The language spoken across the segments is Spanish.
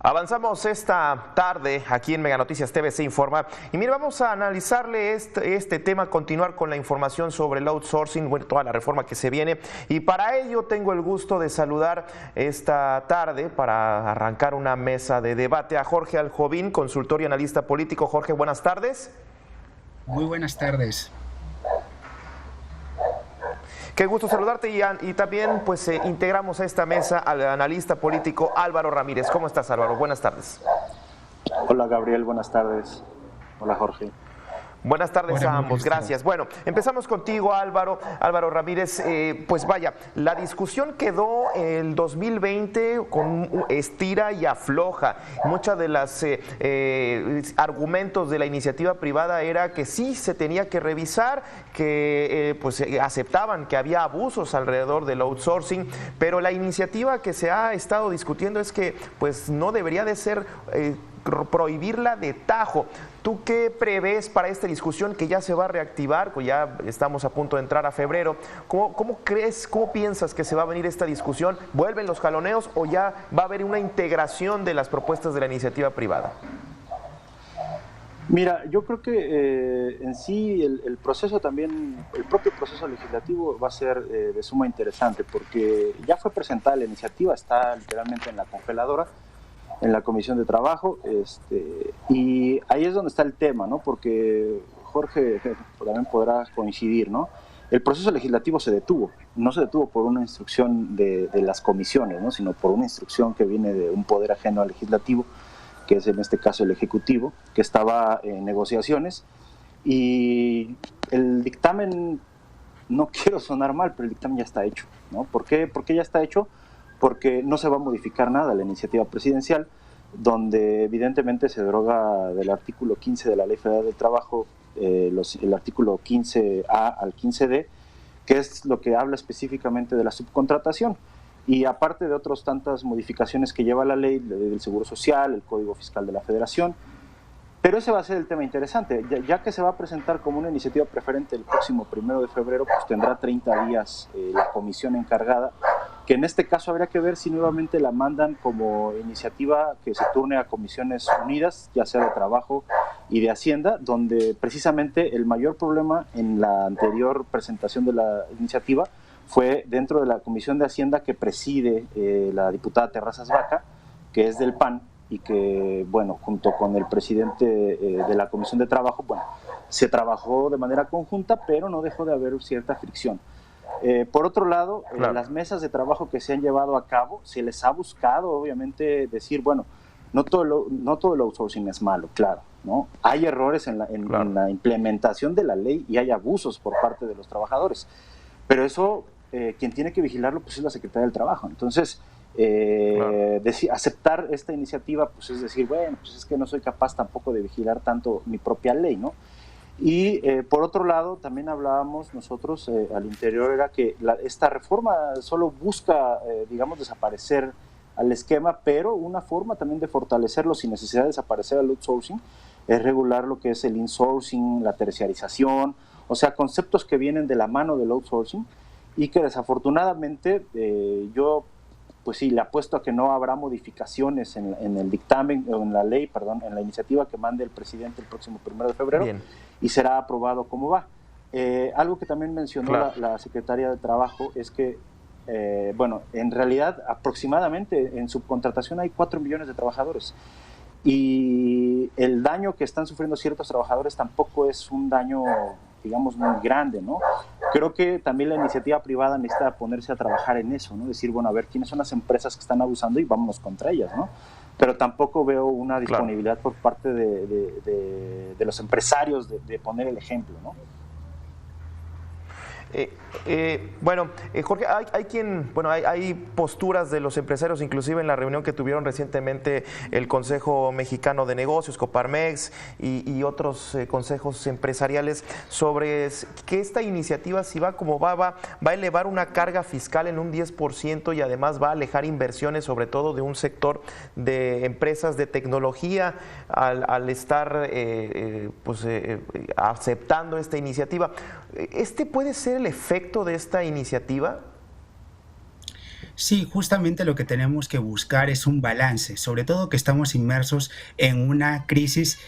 Avanzamos esta tarde aquí en Mega Noticias TVC Informa y mire, vamos a analizarle este tema, continuar con la información sobre el outsourcing, bueno, toda la reforma que se viene, y para ello tengo el gusto de saludar esta tarde para arrancar una mesa de debate a Jorge Aljovín, consultor y analista político. Jorge, buenas tardes. Muy buenas tardes. Qué gusto saludarte y también pues integramos a esta mesa al analista político Álvaro Ramírez. ¿Cómo estás, Álvaro? Buenas tardes. Hola, Gabriel, buenas tardes. Hola, Jorge. Buenas tardes a ambos, gracias. Bueno, empezamos contigo, Álvaro Ramírez. Pues vaya, la discusión quedó el 2020 con estira y afloja. Muchas de las argumentos de la iniciativa privada era que sí se tenía que revisar, que pues aceptaban que había abusos alrededor del outsourcing, pero la iniciativa que se ha estado discutiendo es que pues no debería de ser prohibirla de tajo. ¿Tú qué prevés para esta discusión que ya se va a reactivar? Pues ya estamos a punto de entrar a febrero. ¿Cómo crees, cómo piensas que se va a venir esta discusión? ¿Vuelven los jaloneos o ya va a haber una integración de las propuestas de la iniciativa privada? Mira, yo creo que en sí el proceso también, el propio proceso legislativo va a ser de suma interesante, porque ya fue presentada la iniciativa, está literalmente en la congeladora, en la Comisión de Trabajo, y ahí es donde está el tema, ¿no? Porque Jorge también podrá coincidir, ¿no? El proceso legislativo se detuvo, no se detuvo por una instrucción de las comisiones, ¿no? Sino por una instrucción que viene de un poder ajeno al legislativo, que es en este caso el Ejecutivo, que estaba en negociaciones, y el dictamen, no quiero sonar mal, pero el dictamen ya está hecho, ¿no? ¿Por qué? Porque ya está hecho, porque no se va a modificar nada la iniciativa presidencial, donde evidentemente se deroga del artículo 15 de la Ley Federal del Trabajo, el artículo 15A al 15D, que es lo que habla específicamente de la subcontratación, y aparte de otras tantas modificaciones que lleva la ley del Seguro Social, el Código Fiscal de la Federación. Pero ese va a ser el tema interesante, ya que se va a presentar como una iniciativa preferente el próximo 1 de febrero, pues tendrá 30 días la comisión encargada, que en este caso habría que ver si nuevamente la mandan como iniciativa que se turne a comisiones unidas, ya sea de Trabajo y de Hacienda, donde precisamente el mayor problema en la anterior presentación de la iniciativa fue dentro de la Comisión de Hacienda que preside la diputada Terrazas Vaca, que es del PAN, y que, bueno, junto con el presidente de la Comisión de Trabajo, bueno, se trabajó de manera conjunta, pero no dejó de haber cierta fricción. Por otro lado, claro, las mesas de trabajo que se han llevado a cabo, se les ha buscado, obviamente, decir, bueno, no todo el outsourcing es malo, claro, ¿no? Hay errores en la implementación de la ley y hay abusos por parte de los trabajadores, pero eso, quien tiene que vigilarlo, pues es la Secretaría del Trabajo. Entonces, aceptar esta iniciativa, pues es decir, bueno, pues es que no soy capaz tampoco de vigilar tanto mi propia ley, ¿no? Y por otro lado, también hablábamos nosotros al interior, era que esta reforma solo busca, digamos, desaparecer al esquema, pero una forma también de fortalecerlo sin necesidad de desaparecer al outsourcing es regular lo que es el insourcing, la terciarización, o sea, conceptos que vienen de la mano del outsourcing y que desafortunadamente yo pues sí, le apuesto a que no habrá modificaciones en el dictamen, o en la ley, perdón, en la iniciativa que mande el presidente el próximo 1 de febrero. Bien. Y será aprobado como va. Algo que también mencionó la Secretaría de Trabajo es que, bueno, en realidad aproximadamente en subcontratación hay 4 millones de trabajadores y el daño que están sufriendo ciertos trabajadores tampoco es un daño, digamos, muy grande, ¿no? Creo que también la iniciativa privada necesita ponerse a trabajar en eso, ¿no? Decir, bueno, a ver, ¿quiénes son las empresas que están abusando y vámonos contra ellas, ¿no? Pero tampoco veo una disponibilidad por parte de los empresarios de poner el ejemplo, ¿no? Bueno, Jorge, hay posturas de los empresarios, inclusive en la reunión que tuvieron recientemente el Consejo Mexicano de Negocios, Coparmex y otros consejos empresariales, sobre que esta iniciativa, si va como va a elevar una carga fiscal en un 10% y además va a alejar inversiones, sobre todo de un sector de empresas de tecnología, al estar aceptando esta iniciativa. ¿Este puede ser el efecto de esta iniciativa? Sí, justamente lo que tenemos que buscar es un balance, sobre todo que estamos inmersos en una crisis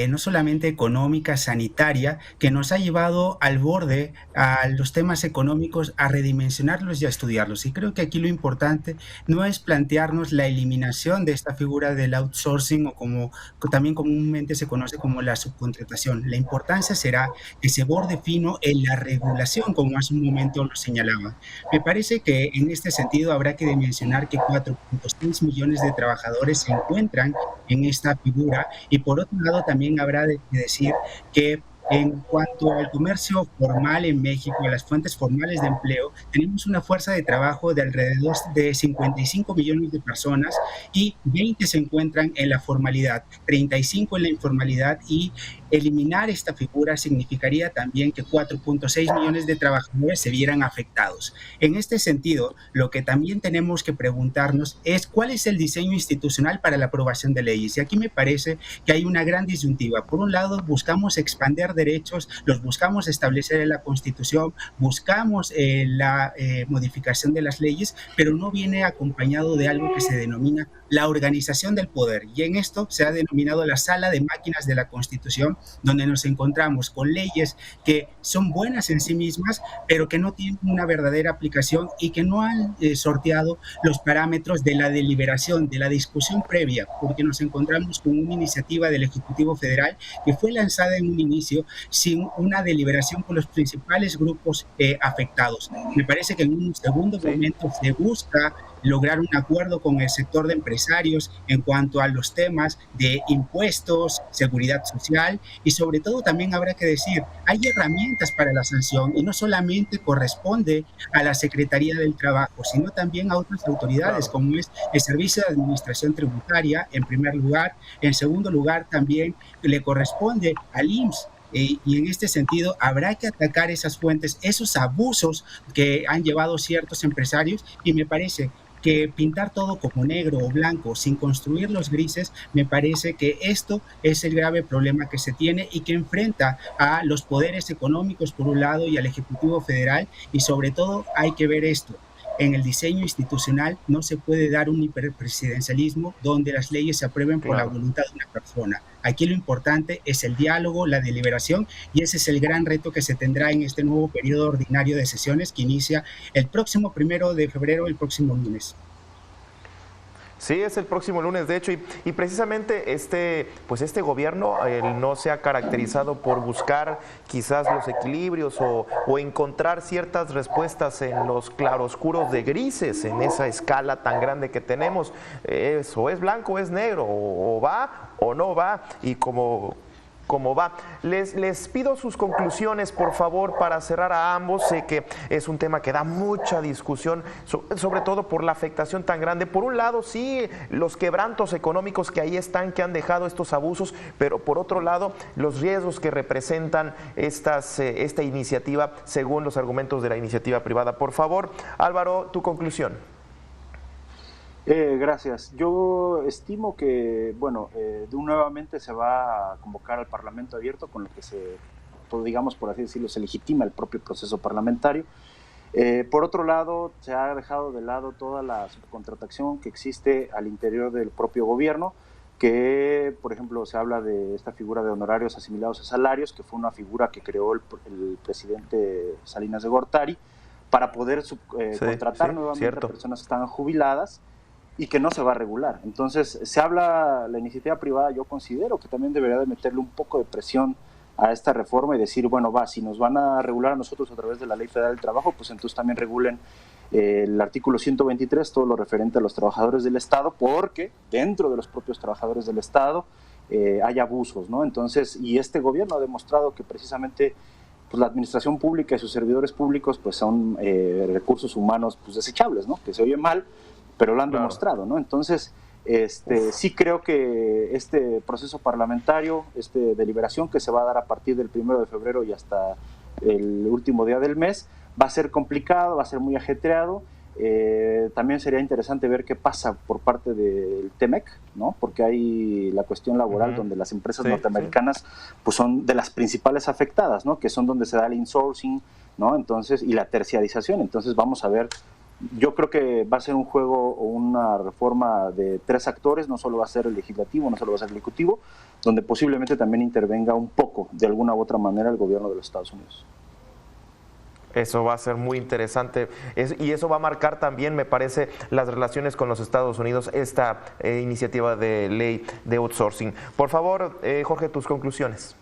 no solamente económica, sanitaria, que nos ha llevado al borde a los temas económicos, a redimensionarlos y a estudiarlos. Y creo que aquí lo importante no es plantearnos la eliminación de esta figura del outsourcing o como también comúnmente se conoce como la subcontratación. La importancia será que se borde fino en la regulación, como hace un momento lo señalaba. Me parece que en este sentido habrá que mencionar que 4.6 millones de trabajadores se encuentran en esta figura y por otro lado también habrá de decir que en cuanto al comercio formal en México, a las fuentes formales de empleo, tenemos una fuerza de trabajo de alrededor de 55 millones de personas y 20 se encuentran en la formalidad, 35 en la informalidad y eliminar esta figura significaría también que 4.6 millones de trabajadores se vieran afectados. En este sentido, lo que también tenemos que preguntarnos es cuál es el diseño institucional para la aprobación de leyes. Y aquí me parece que hay una gran disyuntiva. Por un lado, buscamos expandir derechos, los buscamos establecer en la Constitución, buscamos la modificación de las leyes, pero no viene acompañado de algo que se denomina la organización del poder. Y en esto se ha denominado la sala de máquinas de la Constitución, donde nos encontramos con leyes que son buenas en sí mismas, pero que no tienen una verdadera aplicación y que no han sorteado los parámetros de la deliberación, de la discusión previa, porque nos encontramos con una iniciativa del Ejecutivo Federal que fue lanzada en un inicio sin una deliberación con los principales grupos afectados. Me parece que en un segundo momento se busca lograr un acuerdo con el sector de empresarios en cuanto a los temas de impuestos, seguridad social y sobre todo también habrá que decir, hay herramientas para la sanción y no solamente corresponde a la Secretaría del Trabajo, sino también a otras autoridades, Claro. como es el Servicio de Administración Tributaria, en primer lugar. En segundo lugar, también le corresponde al IMSS. Y en este sentido habrá que atacar esas fuentes, esos abusos que han llevado ciertos empresarios y me parece que pintar todo como negro o blanco sin construir los grises, me parece que esto es el grave problema que se tiene y que enfrenta a los poderes económicos por un lado y al Ejecutivo Federal y sobre todo hay que ver esto. En el diseño institucional no se puede dar un hiperpresidencialismo donde las leyes se aprueben por la Claro. voluntad de una persona. Aquí lo importante es el diálogo, la deliberación y ese es el gran reto que se tendrá en este nuevo periodo ordinario de sesiones que inicia el próximo 1 de febrero, el próximo lunes. Sí, es el próximo lunes, de hecho, y precisamente pues este gobierno no se ha caracterizado por buscar quizás los equilibrios o encontrar ciertas respuestas en los claroscuros de grises, en esa escala tan grande que tenemos. O es blanco o es negro, o va o no va, y como va. Les pido sus conclusiones, por favor, para cerrar a ambos. Sé que es un tema que da mucha discusión, sobre todo por la afectación tan grande. Por un lado, sí, los quebrantos económicos que ahí están, que han dejado estos abusos, pero por otro lado, los riesgos que representan esta iniciativa, según los argumentos de la iniciativa privada. Por favor, Álvaro, tu conclusión. Gracias. Yo estimo que, bueno, nuevamente se va a convocar al Parlamento abierto, con lo que pues, digamos, por así decirlo, se legitima el propio proceso parlamentario. Por otro lado, se ha dejado de lado toda la subcontratación que existe al interior del propio gobierno, que, por ejemplo, se habla de esta figura de honorarios asimilados a salarios, que fue una figura que creó el presidente Salinas de Gortari para poder contratar Sí, nuevamente cierto. a personas que estaban jubiladas y que no se va a regular. Entonces, se habla, la iniciativa privada, yo considero que también debería de meterle un poco de presión a esta reforma y decir, bueno, si nos van a regular a nosotros a través de la Ley Federal del Trabajo, pues entonces también regulen el artículo 123, todo lo referente a los trabajadores del Estado, porque dentro de los propios trabajadores del Estado hay abusos, ¿no? Entonces, y este gobierno ha demostrado que precisamente pues la administración pública y sus servidores públicos pues son recursos humanos pues desechables, ¿no? Que se oye mal, pero lo han demostrado, ¿no? Entonces, sí creo que este proceso parlamentario, deliberación que se va a dar a partir del 1 de febrero y hasta el último día del mes, va a ser complicado, va a ser muy ajetreado. También sería interesante ver qué pasa por parte del TEMEC, ¿no? Porque hay la cuestión laboral donde las empresas norteamericanas pues son de las principales afectadas, ¿no? Que son donde se da el insourcing, ¿no? Entonces, y la terciarización. Entonces vamos a ver Yo creo que va a ser un juego o una reforma de 3 actores, no solo va a ser el legislativo, no solo va a ser el ejecutivo, donde posiblemente también intervenga un poco, de alguna u otra manera, el gobierno de los Estados Unidos. Eso va a ser muy interesante y eso va a marcar también, me parece, las relaciones con los Estados Unidos, esta iniciativa de ley de outsourcing. Por favor, Jorge, tus conclusiones.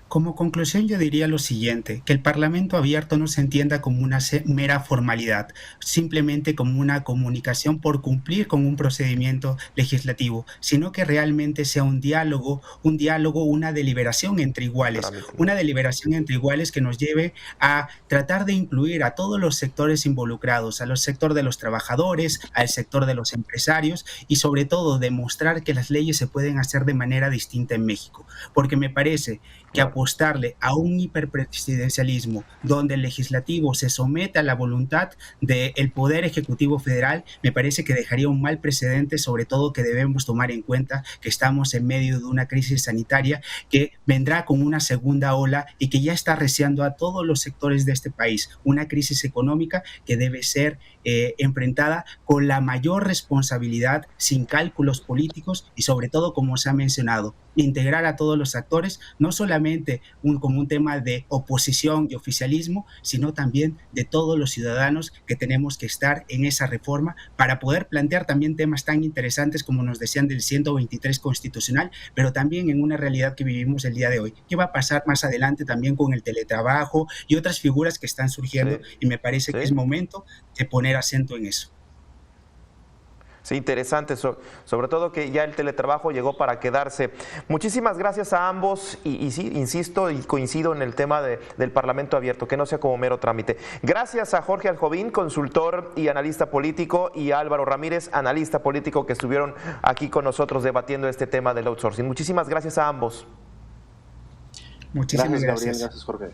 Como conclusión yo diría lo siguiente, que el Parlamento abierto no se entienda como una mera formalidad, simplemente como una comunicación por cumplir con un procedimiento legislativo, sino que realmente sea un diálogo, una deliberación entre iguales, una deliberación entre iguales que nos lleve a tratar de incluir a todos los sectores involucrados, al sector de los trabajadores, al sector de los empresarios y sobre todo demostrar que las leyes se pueden hacer de manera distinta en México, porque me parece que apostarle a un hiperpresidencialismo donde el legislativo se somete a la voluntad del Poder Ejecutivo Federal, me parece que dejaría un mal precedente, sobre todo que debemos tomar en cuenta que estamos en medio de una crisis sanitaria que vendrá con una segunda ola y que ya está arreciando a todos los sectores de este país, una crisis económica que debe ser enfrentada con la mayor responsabilidad, sin cálculos políticos y sobre todo, como se ha mencionado, integrar a todos los actores, no solamente como un tema de oposición y oficialismo, sino también de todos los ciudadanos que tenemos que estar en esa reforma para poder plantear también temas tan interesantes como nos decían del 123 constitucional, pero también en una realidad que vivimos el día de hoy. ¿Qué va a pasar más adelante también con el teletrabajo y otras figuras que están surgiendo? Sí. Y me parece que es momento de poner acento en eso. Sí, interesante, sobre todo que ya el teletrabajo llegó para quedarse. Muchísimas gracias a ambos y sí, insisto y coincido en el tema del Parlamento abierto, que no sea como mero trámite. Gracias a Jorge Aljovín, consultor y analista político, y a Álvaro Ramírez, analista político, que estuvieron aquí con nosotros debatiendo este tema del outsourcing. Muchísimas gracias a ambos. Muchísimas gracias. Gabriel, gracias Jorge.